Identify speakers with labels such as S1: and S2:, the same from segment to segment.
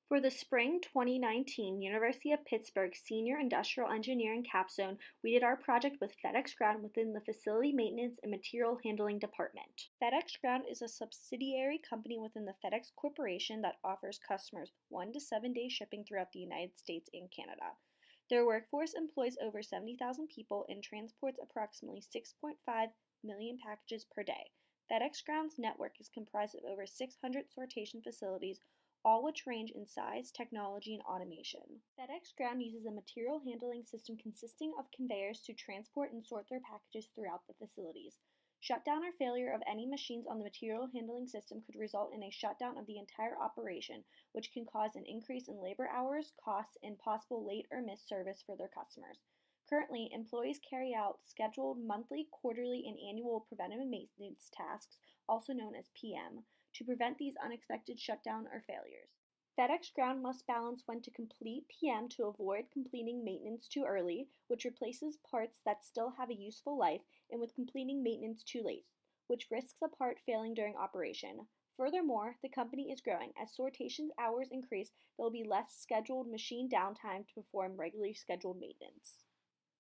S1: For the spring 2019 University of Pittsburgh Senior Industrial Engineering Capstone, we did our project with FedEx Ground within the Facility Maintenance and Material Handling Department. FedEx Ground is a subsidiary company within the FedEx Corporation that offers customers 1 to 7 day shipping throughout the United States and Canada. Their workforce employs over 70,000 people and transports approximately 6.5 million packages per day. FedEx Ground's network is comprised of over 600 sortation facilities, all which range in size, technology, and automation. FedEx Ground uses a material handling system consisting of conveyors to transport and sort their packages throughout the facilities. Shutdown or failure of any machines on the material handling system could result in a shutdown of the entire operation, which can cause an increase in labor hours, costs, and possible late or missed service for their customers. Currently, employees carry out scheduled monthly, quarterly, and annual preventive maintenance tasks, also known as PM, to prevent these unexpected shutdown or failures. FedEx Ground must balance when to complete PM to avoid completing maintenance too early, which replaces parts that still have a useful life, and with completing maintenance too late, which risks a part failing during operation. Furthermore, the company is growing. As sortation hours increase, there will be less scheduled machine downtime to perform regularly scheduled maintenance.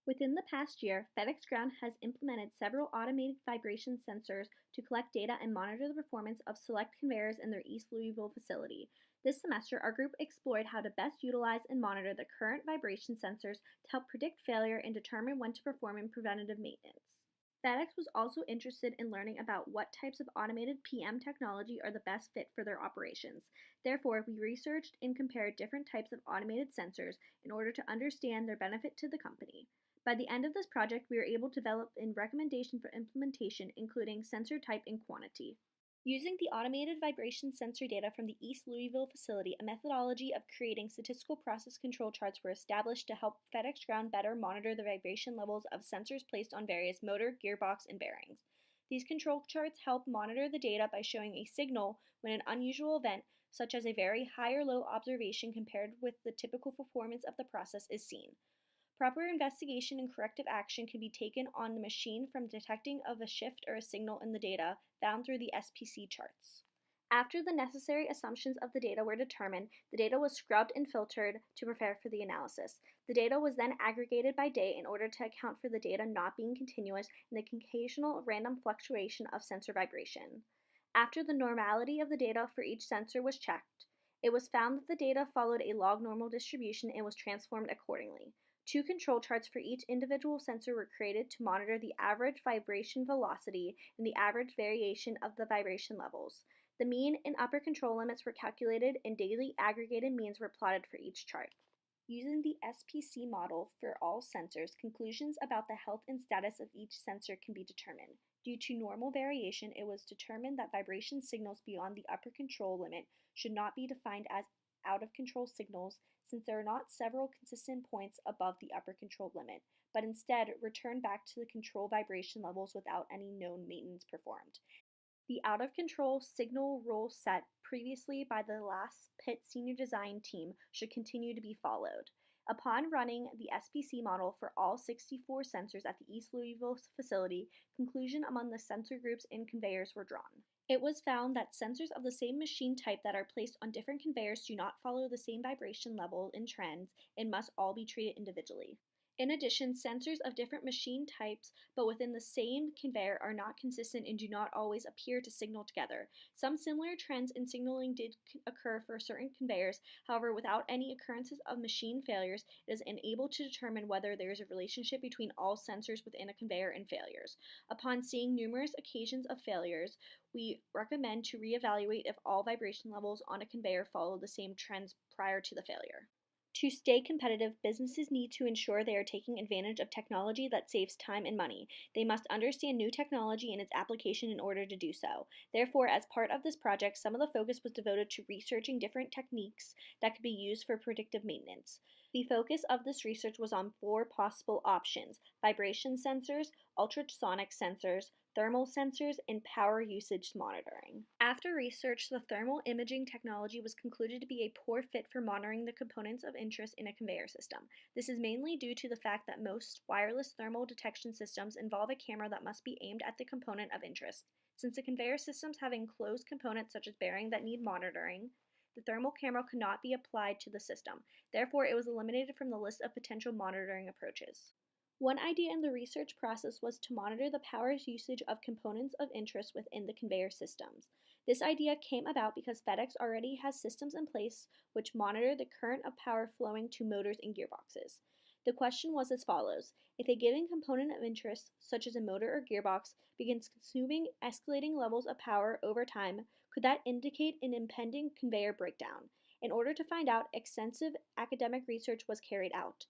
S1: Within the past year, FedEx Ground has implemented several automated vibration sensors to collect data and monitor the performance of select conveyors in their East Louisville facility. This semester, our group explored how to best utilize and monitor the current vibration sensors to help predict failure and determine when to perform preventative maintenance. FedEx was also interested in learning about what types of automated PM technology are the best fit for their operations. Therefore, we researched and compared different types of automated sensors in order to understand their benefit to the company. By the end of this project, we were able to develop a recommendation for implementation, including sensor type and quantity. Using the automated vibration sensor data from the East Louisville facility, a methodology of creating statistical process control charts were established to help FedEx Ground better monitor the vibration levels of sensors placed on various motor, gearbox, and bearings. These control charts help monitor the data by showing a signal when an unusual event, such as a very high or low observation compared with the typical performance of the process, is seen. Proper investigation and corrective action can be taken on the machine from detecting of a shift or a signal in the data found through the SPC charts. After the necessary assumptions of the data were determined, the data was scrubbed and filtered to prepare for the analysis. The data was then aggregated by day in order to account for the data not being continuous and the occasional random fluctuation of sensor vibration. After the normality of the data for each sensor was checked, it was found that the data followed a log normal distribution and was transformed accordingly. 2 control charts for each individual sensor were created to monitor the average vibration velocity and the average variation of the vibration levels. The mean and upper control limits were calculated and daily aggregated means were plotted for each chart. Using the SPC model for all sensors, conclusions about the health and status of each sensor can be determined. Due to normal variation, it was determined that vibration signals beyond the upper control limit should not be defined as out-of-control signals, since there are not several consistent points above the upper control limit, but instead return back to the control vibration levels without any known maintenance performed. The out-of-control signal rule set previously by the last Pitt senior design team should continue to be followed. Upon running the SPC model for all 64 sensors at the East Louisville facility, conclusion among the sensor groups and conveyors were drawn. It was found that sensors of the same machine type that are placed on different conveyors do not follow the same vibration level and trends and must all be treated individually. In addition, sensors of different machine types but within the same conveyor are not consistent and do not always appear to signal together. Some similar trends in signaling did occur for certain conveyors, however, without any occurrences of machine failures, it is unable to determine whether there is a relationship between all sensors within a conveyor and failures. Upon seeing numerous occasions of failures, we recommend to reevaluate if all vibration levels on a conveyor follow the same trends prior to the failure. To stay competitive, businesses need to ensure they are taking advantage of technology that saves time and money. They must understand new technology and its application in order to do so. Therefore, as part of this project, some of the focus was devoted to researching different techniques that could be used for predictive maintenance. The focus of this research was on 4 possible options: vibration sensors, ultrasonic sensors, thermal sensors, and power usage monitoring. After research, the thermal imaging technology was concluded to be a poor fit for monitoring the components of interest in a conveyor system. This is mainly due to the fact that most wireless thermal detection systems involve a camera that must be aimed at the component of interest. Since the conveyor systems have enclosed components such as bearings that need monitoring, The thermal camera could not be applied to the system. Therefore, it was eliminated from the list of potential monitoring approaches. One idea in the research process was to monitor the power usage of components of interest within the conveyor systems. This idea came about because FedEx already has systems in place which monitor the current of power flowing to motors and gearboxes. The question was as follows: if a given component of interest, such as a motor or gearbox, begins consuming escalating levels of power over time, could that indicate an impending conveyor breakdown? In order to find out, extensive academic research was carried out.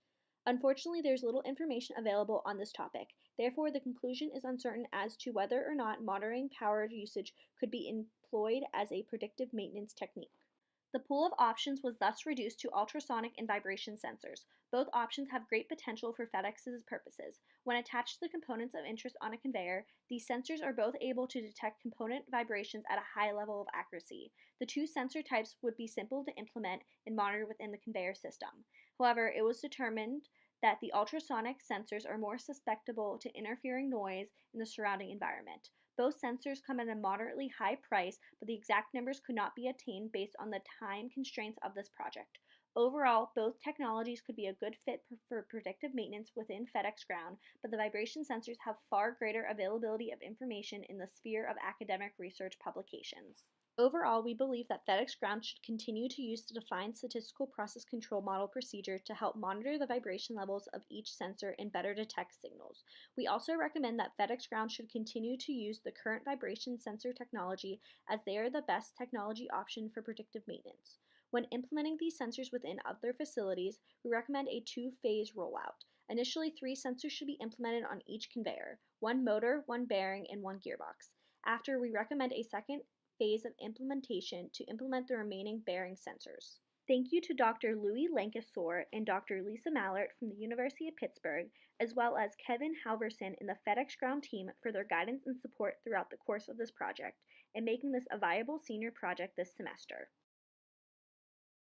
S1: Unfortunately, there is little information available on this topic. Therefore, the conclusion is uncertain as to whether or not monitoring power usage could be employed as a predictive maintenance technique. The pool of options was thus reduced to ultrasonic and vibration sensors. Both options have great potential for FedEx's purposes. When attached to the components of interest on a conveyor, these sensors are both able to detect component vibrations at a high level of accuracy. The two sensor types would be simple to implement and monitor within the conveyor system. However, it was determined that the ultrasonic sensors are more susceptible to interfering noise in the surrounding environment. Both sensors come at a moderately high price, but the exact numbers could not be attained based on the time constraints of this project. Overall, both technologies could be a good fit for predictive maintenance within FedEx Ground, but the vibration sensors have far greater availability of information in the sphere of academic research publications. Overall, we believe that FedEx Ground should continue to use the defined statistical process control model procedure to help monitor the vibration levels of each sensor and better detect signals. We also recommend that FedEx Ground should continue to use the current vibration sensor technology as they are the best technology option for predictive maintenance. When implementing these sensors within other facilities, we recommend a two-phase rollout. Initially, 3 sensors should be implemented on each conveyor: 1 motor, 1 bearing, and 1 gearbox. After, we recommend a second phase of implementation to implement the remaining bearing sensors. Thank you to Dr. Louis Lankesor and Dr. Lisa Mallert from the University of Pittsburgh, as well as Kevin Halverson and the FedEx Ground team for their guidance and support throughout the course of this project, and making this a viable senior project this semester.